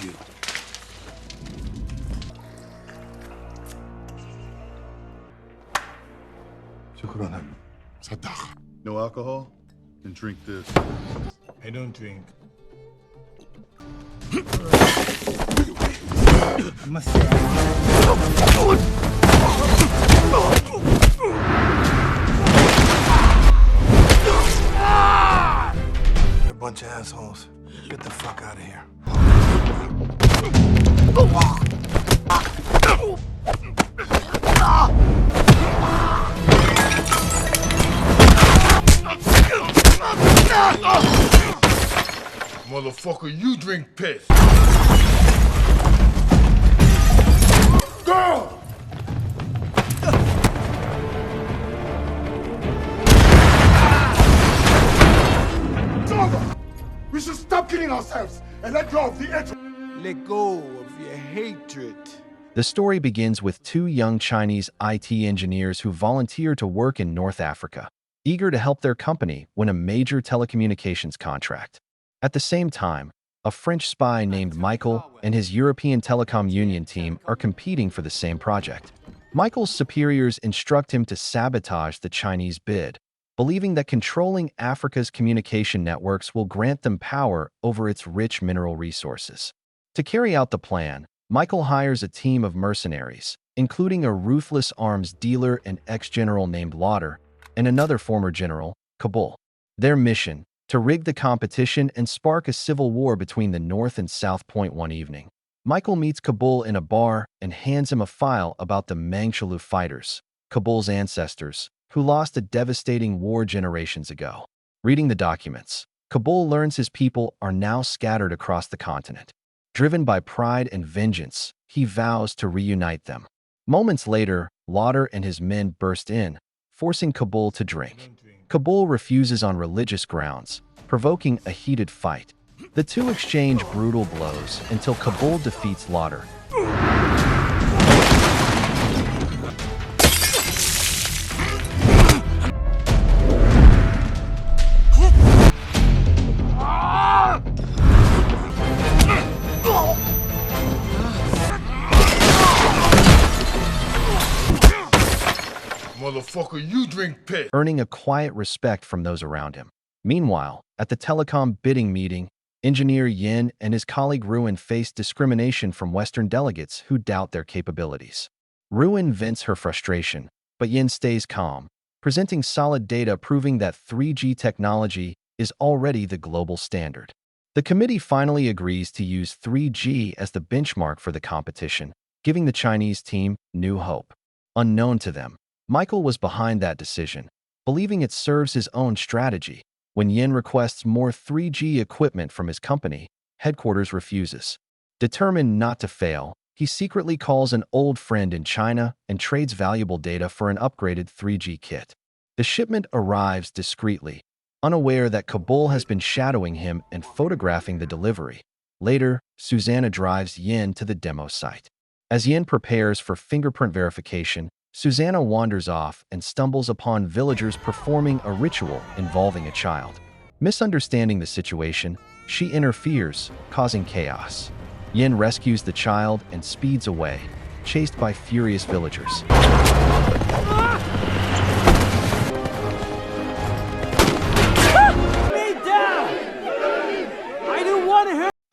You. شكرا. No alcohol? Then drink this. I don't drink. You're a bunch of assholes. Get the fuck out of here. Motherfucker, you drink piss. Go! We should stop killing ourselves and let go of the edge. Let go of your hatred. The story begins with two young Chinese IT engineers who volunteer to work in North Africa, eager to help their company win a major telecommunications contract. At the same time, a French spy named Michael and his European Telecom Union team are competing for the same project. Michael's superiors instruct him to sabotage the Chinese bid, believing that controlling Africa's communication networks will grant them power over its rich mineral resources. To carry out the plan, Michael hires a team of mercenaries, including a ruthless arms dealer and ex-general named Lauder, and another former general, Kabul. Their mission: to rig the competition and spark a civil war between the North and South. One evening, Michael meets Kabul in a bar and hands him a file about the Mangchalu fighters, Kabul's ancestors, who lost a devastating war generations ago. Reading the documents, Kabul learns his people are now scattered across the continent. Driven by pride and vengeance, he vows to reunite them. Moments later, Lauder and his men burst in, forcing Kabul to drink. Kabul refuses on religious grounds, provoking a heated fight. The two exchange brutal blows until Kabul defeats Lauder. Motherfucker, you drink piss. Earning a quiet respect from those around him. Meanwhile, at the telecom bidding meeting, engineer Jian and his colleague Ruin face discrimination from Western delegates who doubt their capabilities. Ruin vents her frustration, but Jian stays calm, presenting solid data proving that 3G technology is already the global standard. The committee finally agrees to use 3G as the benchmark for the competition, giving the Chinese team new hope. Unknown to them, Michael was behind that decision, believing it serves his own strategy. When Jian requests more 3G equipment from his company, headquarters refuses. Determined not to fail, he secretly calls an old friend in China and trades valuable data for an upgraded 3G kit. The shipment arrives discreetly, unaware that Kabul has been shadowing him and photographing the delivery. Later, Susanna drives Jian to the demo site. As Jian prepares for fingerprint verification, Susanna wanders off and stumbles upon villagers performing a ritual involving a child. Misunderstanding the situation, she interferes, causing chaos. Jian rescues the child and speeds away, chased by furious villagers.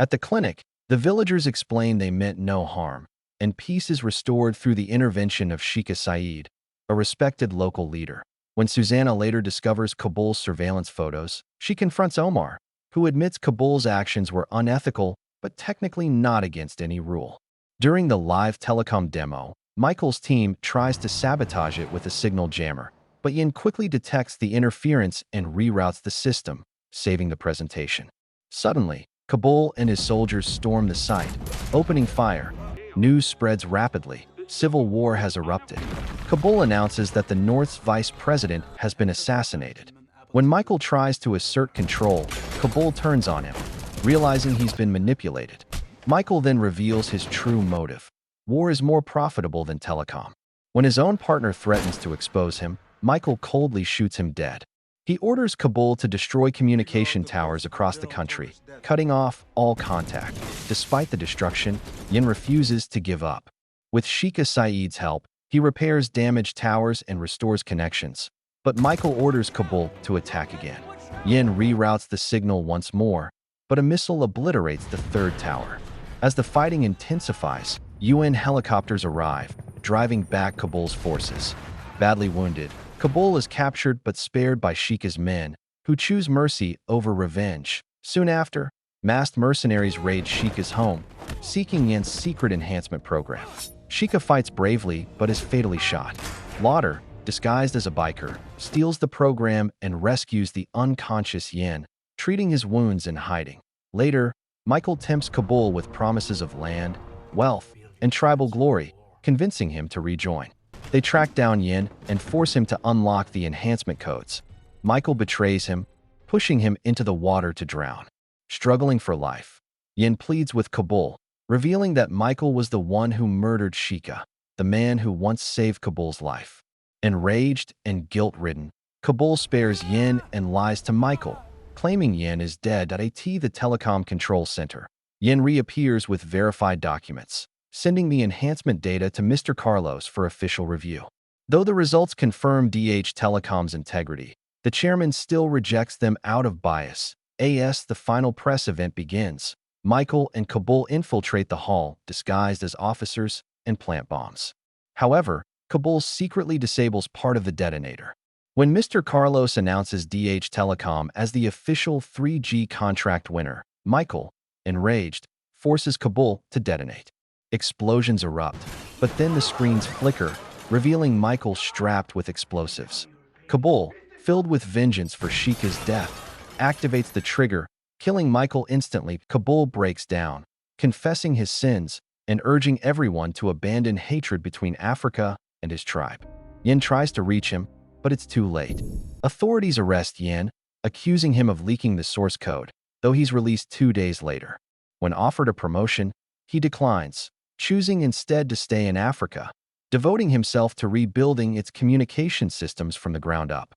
At the clinic, the villagers explain they meant no harm, and peace is restored through the intervention of Sheikha Saeed, a respected local leader. When Susanna later discovers Kabul's surveillance photos, she confronts Omar, who admits Kabul's actions were unethical but technically not against any rule. During the live telecom demo, Michael's team tries to sabotage it with a signal jammer, but Jian quickly detects the interference and reroutes the system, saving the presentation. Suddenly, Kabul and his soldiers storm the site, opening fire. News spreads rapidly. Civil war has erupted. Kabul announces that the North's vice president has been assassinated. When Michael tries to assert control, Kabul turns on him, realizing he's been manipulated. Michael then reveals his true motive. War is more profitable than telecom. When his own partner threatens to expose him, Michael coldly shoots him dead. He orders Kabul to destroy communication towers across the country, cutting off all contact. Despite the destruction, Yin refuses to give up. With Sheikha Saeed's help, he repairs damaged towers and restores connections. But Michael orders Kabul to attack again. Yin reroutes the signal once more, but a missile obliterates the third tower. As the fighting intensifies, UN helicopters arrive, driving back Kabul's forces. Badly wounded, Kabul is captured but spared by Sheikha's men, who choose mercy over revenge. Soon after, masked mercenaries raid Sheikha's home, seeking Yin's secret enhancement program. Sheikha fights bravely but is fatally shot. Lauder, disguised as a biker, steals the program and rescues the unconscious Yin, treating his wounds and hiding. Later, Michael tempts Kabul with promises of land, wealth, and tribal glory, convincing him to rejoin. They track down Yin and force him to unlock the enhancement codes. Michael betrays him, pushing him into the water to drown. Struggling for life, Yin pleads with Kabul, revealing that Michael was the one who murdered Sheikha, the man who once saved Kabul's life. Enraged and guilt-ridden, Kabul spares Yin and lies to Michael, claiming Yin is dead at the telecom control center. Yin reappears with verified documents, sending the enhancement data to Mr. Carlos for official review. Though the results confirm DH Telecom's integrity, the chairman still rejects them out of bias. As the final press event begins, Michael and Kabul infiltrate the hall, disguised as officers, and plant bombs. However, Kabul secretly disables part of the detonator. When Mr. Carlos announces DH Telecom as the official 3G contract winner, Michael, enraged, forces Kabul to detonate. Explosions erupt, but then the screens flicker, revealing Michael strapped with explosives. Kabul, filled with vengeance for Sheikha's death, activates the trigger, killing Michael instantly. Kabul breaks down, confessing his sins and urging everyone to abandon hatred between Africa and his tribe. Yin tries to reach him, but it's too late. Authorities arrest Yin, accusing him of leaking the source code, though he's released 2 days later. When offered a promotion, he declines, choosing instead to stay in Africa, devoting himself to rebuilding its communication systems from the ground up.